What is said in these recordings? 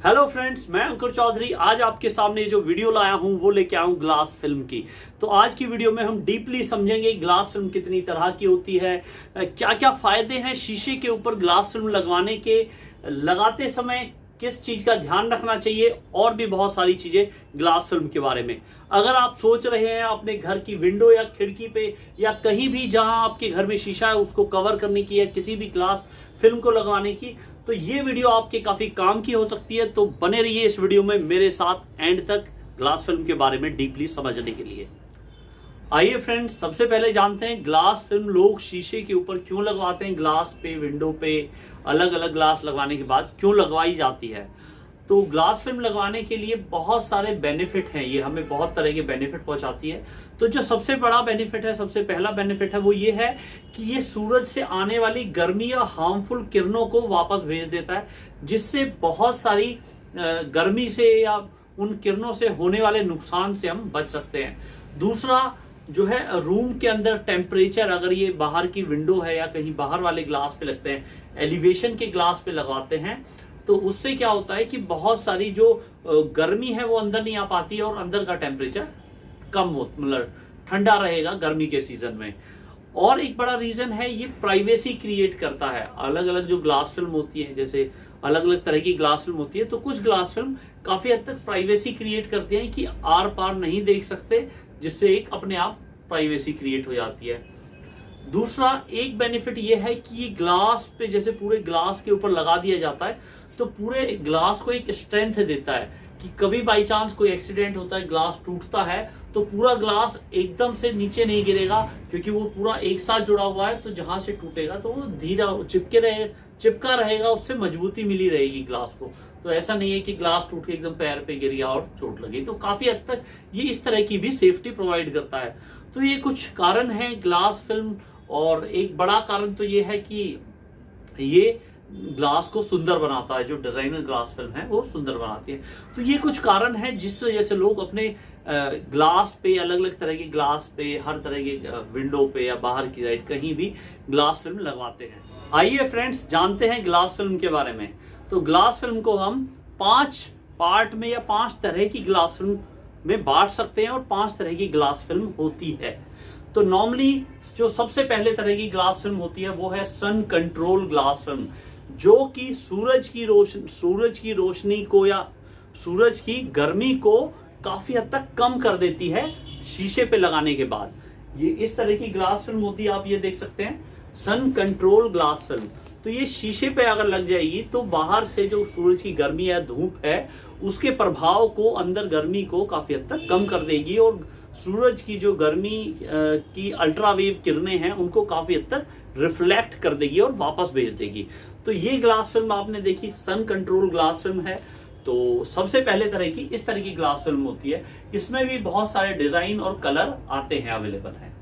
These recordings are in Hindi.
हेलो फ्रेंड्स, मैं अंकुर चौधरी आज आपके सामने जो वीडियो लाया हूं वो लेके आया हूं ग्लास फिल्म की। तो आज की वीडियो में हम डीपली समझेंगे ग्लास फिल्म कितनी तरह की होती है, क्या क्या फायदे हैं शीशे के ऊपर ग्लास फिल्म लगवाने के, लगाते समय किस चीज का ध्यान रखना चाहिए और भी बहुत सारी चीजें ग्लास फिल्म के बारे में। अगर आप सोच रहे हैं अपने घर की विंडो या खिड़की पे या कहीं भी जहां आपके घर में शीशा है उसको कवर करने की या किसी भी ग्लास फिल्म को लगवाने की, तो ये वीडियो आपके काफी काम की हो सकती है। तो बने रहिए इस वीडियो में मेरे साथ एंड तक ग्लास फिल्म के बारे में डीपली समझने के लिए। आइए फ्रेंड्स, सबसे पहले जानते हैं ग्लास फिल्म लोग शीशे के ऊपर क्यों लगवाते हैं, ग्लास पे, विंडो पे अलग अलग ग्लास लगवाने के बाद क्यों लगवाई जाती है। तो ग्लास फिल्म लगवाने के लिए बहुत सारे बेनिफिट हैं, ये हमें बहुत तरह के बेनिफिट पहुंचाती है। तो जो सबसे बड़ा बेनिफिट है, सबसे पहला बेनिफिट है वो ये है कि ये सूरज से आने वाली गर्मी या हार्मफुल किरणों को वापस भेज देता है, जिससे बहुत सारी गर्मी से या उन किरणों से होने वाले नुकसान से हम बच सकते हैं। दूसरा जो है, रूम के अंदर टेम्परेचर, अगर ये बाहर की विंडो है या कहीं बाहर वाले ग्लास पे लगते हैं, एलिवेशन के ग्लास पे लगवाते हैं, तो उससे क्या होता है कि बहुत सारी जो गर्मी है वो अंदर नहीं आ पाती है और अंदर का टेम्परेचर कम हो, मतलब ठंडा रहेगा गर्मी के सीजन में। और एक बड़ा रीजन है, ये प्राइवेसी क्रिएट करता है। अलग अलग जो ग्लास फिल्म होती है, जैसे अलग अलग तरह की ग्लास फिल्म होती है, तो कुछ ग्लास फिल्म काफी हद तक प्राइवेसी क्रिएट करती है कि आर पार नहीं देख सकते, जिससे एक अपने आप प्राइवेसी क्रिएट हो जाती है। दूसरा एक बेनिफिट ये है कि ये ग्लास पे, जैसे पूरे ग्लास के ऊपर लगा दिया जाता है, तो पूरे ग्लास को एक स्ट्रेंथ देता है कि कभी बाई चांस कोई एक्सीडेंट होता है, ग्लास टूटता है, तो पूरा ग्लास एकदम से नीचे नहीं गिरेगा, क्योंकि वो पूरा एक साथ जुड़ा हुआ है। तो जहां से टूटेगा तो वो धीरे चिपका रहेगा, उससे मजबूती मिली रहेगी ग्लास को। तो ऐसा नहीं है कि ग्लास टूट के एकदम पैर पे गिर गया और चोट लगी। तो काफी हद तक ये इस तरह की भी सेफ्टी प्रोवाइड करता है। तो ये कुछ कारण है ग्लास फिल्म। और एक बड़ा कारण तो ये है कि ये ग्लास को सुंदर बनाता है, जो डिजाइनर ग्लास फिल्म है वो सुंदर बनाती है। तो ये कुछ कारण है जिस वजह से लोग अपने ग्लास पे, अलग अलग तरह के ग्लास पे, हर तरह के विंडो पे या बाहर की साइड कहीं भी ग्लास फिल्म लगवाते हैं। आइए फ्रेंड्स, जानते हैं ग्लास फिल्म के बारे में। तो ग्लास फिल्म को हम 5 पार्ट में या 5 तरह की ग्लास फिल्म में बांट सकते हैं और 5 तरह की ग्लास फिल्म होती है। तो नॉर्मली जो सबसे पहले तरह की ग्लास फिल्म होती है वो है सन कंट्रोल ग्लास फिल्म, जो कि सूरज की रोशनी को या सूरज की गर्मी को काफी हद तक कम कर देती है शीशे पे लगाने के बाद। ये इस तरह की ग्लास फिल्म होती है, आप ये देख सकते हैं सन कंट्रोल ग्लास फिल्म। तो ये शीशे पे अगर लग जाएगी तो बाहर से जो सूरज की गर्मी है, धूप है, उसके प्रभाव को, अंदर गर्मी को काफी हद तक कम कर देगी और सूरज की जो गर्मी की अल्ट्रावेव किरणें हैं उनको काफी हद तक रिफ्लेक्ट कर देगी और वापस भेज देगी। तो ये ग्लास फिल्म आपने देखी, सन कंट्रोल ग्लास फिल्म है। तो सबसे पहले तरह की इस तरह की ग्लास फिल्म होती है। इसमें भी बहुत सारे डिजाइन और कलर आते हैं, अवेलेबल हैं।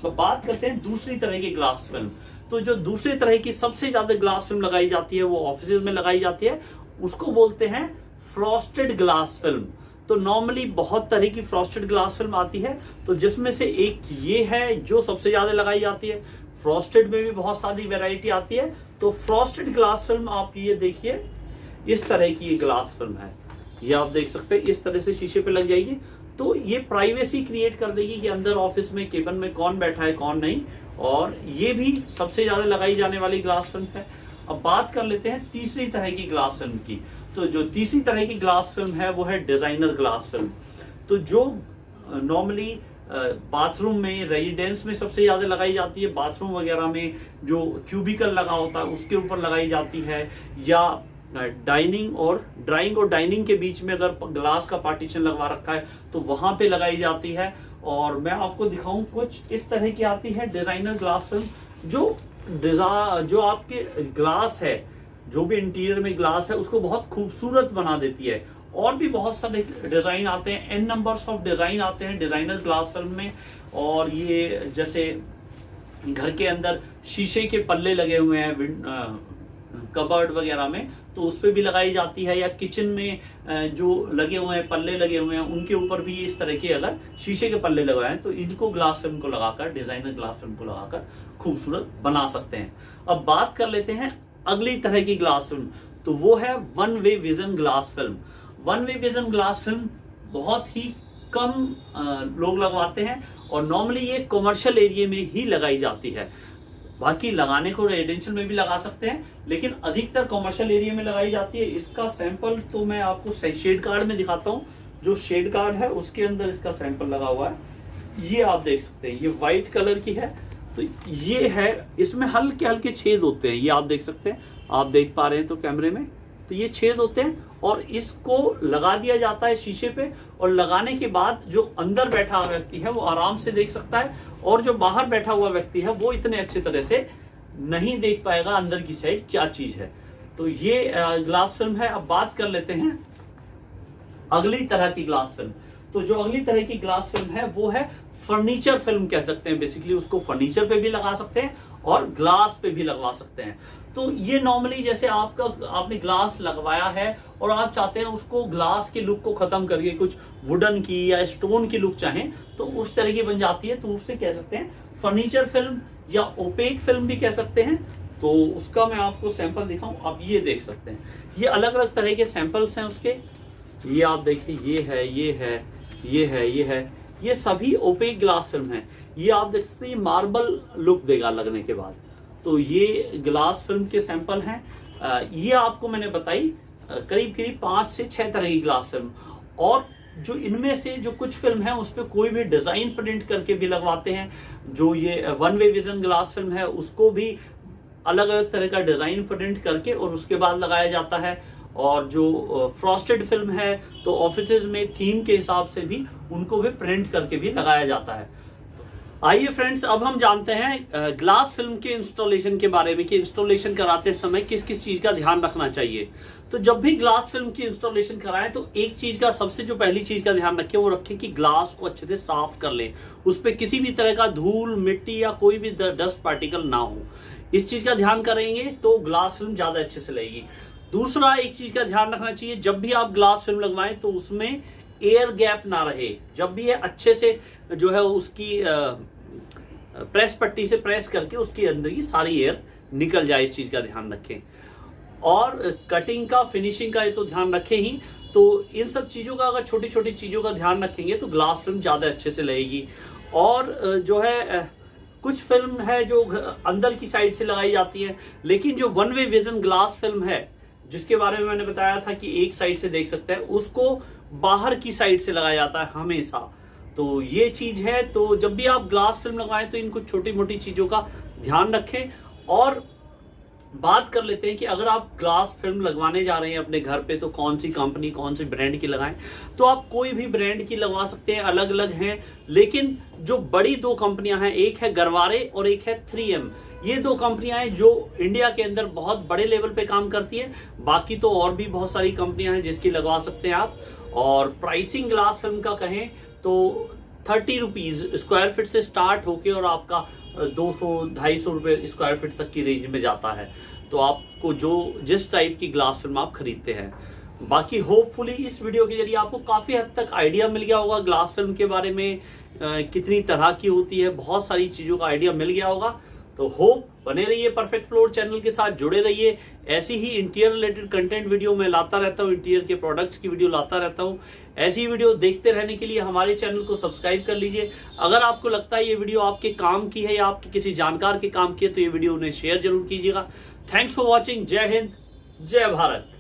तो बात करते हैं दूसरी तरह की ग्लास फिल्म। तो जो दूसरी तरह की सबसे ज्यादा ग्लास फिल्म लगाई जाती है वो ऑफिस में लगाई जाती है, उसको बोलते हैं फ्रॉस्टेड ग्लास फिल्म। तो नॉर्मली बहुत तरह की फ्रॉस्टेड ग्लास फिल्म आती है, तो जिसमें से एक ये है जो सबसे ज्यादा लगाई जाती है। फ्रॉस्टेड में भी बहुत सारी वैरायटी आती है। तो फ्रॉस्टेड ग्लास फिल्म आप ये देखिए, इस तरह की ये ग्लास फिल्म है, ये आप देख सकते हैं, इस तरह से शीशे पे लग जाएगी। तो ये प्राइवेसी क्रिएट कर देगी कि अंदर ऑफिस में, केबिन में कौन बैठा है कौन नहीं। और ये भी सबसे ज्यादा लगाई जाने वाली ग्लास फिल्म है। अब बात कर लेते हैं तीसरी तरह की ग्लास फिल्म की। तो जो तीसरी तरह की ग्लास फिल्म है वो है डिजाइनर ग्लास फिल्म। तो जो नॉर्मली बाथरूम में, रेजिडेंस में सबसे ज्यादा लगाई जाती है, बाथरूम वगैरह में जो क्यूबिकल लगा होता है उसके ऊपर लगाई जाती है, या डाइनिंग और डाइनिंग के बीच में अगर ग्लास का पार्टीशन लगवा रखा है तो वहां पे लगाई जाती है। और मैं आपको दिखाऊं, कुछ इस तरह की आती है डिजाइनर ग्लास फिल्म, जो आपके ग्लास है, जो भी इंटीरियर में ग्लास है उसको बहुत खूबसूरत बना देती है। और भी बहुत सारे डिजाइन आते हैं, एन नंबर्स ऑफ डिजाइन आते हैं डिजाइनर ग्लास फिल्म में। और ये जैसे घर के अंदर शीशे के पल्ले लगे हुए हैं कबर्ड वगैरह में, तो उस पे भी लगाई जाती है, या किचन में जो लगे हुए हैं, पल्ले लगे हुए हैं, उनके ऊपर भी इस तरह के अगर शीशे के पल्ले लगाए हैं तो इनको ग्लास फिल्म को लगाकर, डिजाइनर ग्लास फिल्म को लगाकर खूबसूरत बना सकते हैं। अब बात कर लेते हैं अगली तरह की ग्लास फिल्म। तो वो है one way vision glass film. One way vision glass film बहुत ही कम लोग लगवाते हैं और नॉर्मली ये कमर्शियल एरिया में ही लगाई जाती है। बाकी लगाने को रेजिडेंशियल में भी लगा सकते हैं, लेकिन अधिकतर कमर्शियल एरिया में लगाई जाती है। इसका सैंपल तो मैं आपको शेड कार्ड में दिखाता हूँ। जो शेड कार्ड है उसके अंदर इसका सैंपल लगा हुआ है, ये आप देख सकते हैं। ये व्हाइट कलर की है, तो ये है, इसमें हल्के हल्के छेद होते हैं, ये आप देख सकते हैं। आप देख पा रहे हैं तो कैमरे में, तो ये छेद होते हैं और इसको लगा दिया जाता है शीशे पे। और लगाने के बाद जो अंदर बैठा हुआ व्यक्ति है वो आराम से देख सकता है, और जो बाहर बैठा हुआ व्यक्ति है वो इतने अच्छे तरह से नहीं देख पाएगा अंदर की साइड क्या चीज है। तो ये ग्लास फिल्म है। अब बात कर लेते हैं अगली तरह की ग्लास फिल्म। तो जो अगली तरह की ग्लास फिल्म है वो है फर्नीचर फिल्म कह सकते हैं। बेसिकली उसको फर्नीचर पे भी लगा सकते हैं और ग्लास पे भी लगवा सकते हैं। तो ये नॉर्मली जैसे आपने ग्लास लगवाया है और आप चाहते हैं उसको ग्लास के लुक को खत्म करके कुछ वुडन की या स्टोन की लुक चाहें तो उस तरह की बन जाती है। तो उससे कह सकते हैं फर्नीचर फिल्म या ओपेक फिल्म भी कह सकते हैं। तो उसका मैं आपको सैंपल दिखाऊं, आप ये देख सकते हैं। ये अलग अलग तरह के सैंपल्स हैं उसके। ये आप देखिए, ये है, ये है, ये है, ये है, ये सभी ओपेक ग्लास फिल्म है। ये आप देख सकते हैं, मार्बल लुक देगा लगने के बाद। तो ये ग्लास फिल्म के सैंपल हैं। ये आपको मैंने बताई करीब करीब 5 से 6 तरह की ग्लास फिल्म। और जो इनमें से जो कुछ फिल्म है उस पर कोई भी डिजाइन प्रिंट करके भी लगवाते हैं। जो ये one way vision glass film है उसको भी अलग अलग तरह का डिजाइन प्रिंट करके और उसके बाद लगाया जाता है। और जो फ्रॉस्टेड फिल्म है तो ऑफिसेज में थीम के हिसाब से भी उनको भी प्रिंट करके भी लगाया जाता है। आइए फ्रेंड्स, अब हम जानते हैं ग्लास फिल्म के इंस्टॉलेशन के बारे में कि इंस्टॉलेशन कराते समय किस किस चीज का ध्यान रखना चाहिए। तो जब भी ग्लास फिल्म की इंस्टॉलेशन कराएं तो एक चीज का, सबसे जो पहली चीज का ध्यान रखें वो रखें कि ग्लास को अच्छे से साफ कर लें, उस पर किसी भी तरह का धूल, मिट्टी या कोई भी डस्ट पार्टिकल ना हो। इस चीज का ध्यान करेंगे तो ग्लास फिल्म ज्यादा अच्छे से लगेगी। दूसरा एक चीज का ध्यान रखना चाहिए, जब भी आप ग्लास फिल्म लगवाएं तो उसमें एयर गैप ना रहे। जब भी ये अच्छे से जो है उसकी प्रेस पट्टी से प्रेस करके उसके अंदर की सारी एयर निकल जाए, इस चीज का ध्यान रखें। और कटिंग का, फिनिशिंग का ये तो ध्यान रखें ही। तो इन सब चीजों का, अगर छोटी छोटी चीजों का ध्यान रखेंगे तो ग्लास फिल्म ज्यादा अच्छे से लगेगी। और जो है कुछ फिल्म है जो अंदर की साइड से लगाई जाती है, लेकिन जो one way vision glass film है जिसके बारे में मैंने बताया था कि एक साइड से देख सकते हैं, उसको बाहर की साइड से लगाया जाता है हमेशा। तो ये चीज है। तो जब भी आप ग्लास फिल्म लगाएं तो इन कुछ छोटी मोटी चीजों का ध्यान रखें। और बात कर लेते हैं कि अगर आप ग्लास फिल्म लगवाने जा रहे हैं अपने घर पे तो कौन सी कंपनी, कौन सी ब्रांड की लगाएं। तो आप कोई भी ब्रांड की लगवा सकते हैं, अलग अलग हैं। लेकिन जो बड़ी 2 कंपनियां हैं, एक है गरवारे और एक है 3M। ये 2 कंपनियां हैं जो इंडिया के अंदर बहुत बड़े लेवल पे काम करती है। बाकी तो और भी बहुत सारी कंपनियां हैं जिसकी लगवा सकते हैं आप। और प्राइसिंग ग्लास फिल्म का कहें तो 30 रुपीज स्क्वायर फीट से स्टार्ट होके और आपका 200-250 रुपए स्क्वायर फीट तक की रेंज में जाता है। तो आपको जिस टाइप की ग्लास फिल्म आप खरीदते हैं। बाकी होपफुली इस वीडियो के जरिए आपको काफी हद तक आइडिया मिल गया होगा ग्लास फिल्म के बारे में, कितनी तरह की होती है, बहुत सारी चीजों का आइडिया मिल गया होगा। तो होप बने रहिए परफेक्ट फ्लोर चैनल के साथ, जुड़े रहिए। ऐसी ही इंटीरियर रिलेटेड कंटेंट वीडियो मैं लाता रहता हूँ, इंटीरियर के प्रोडक्ट्स की वीडियो लाता रहता हूँ। ऐसी वीडियो देखते रहने के लिए हमारे चैनल को सब्सक्राइब कर लीजिए। अगर आपको लगता है ये वीडियो आपके काम की है या आपके किसी जानकार के काम की है तो ये वीडियो उन्हें शेयर जरूर कीजिएगा। Thanks for watching. जय हिंद, जय भारत।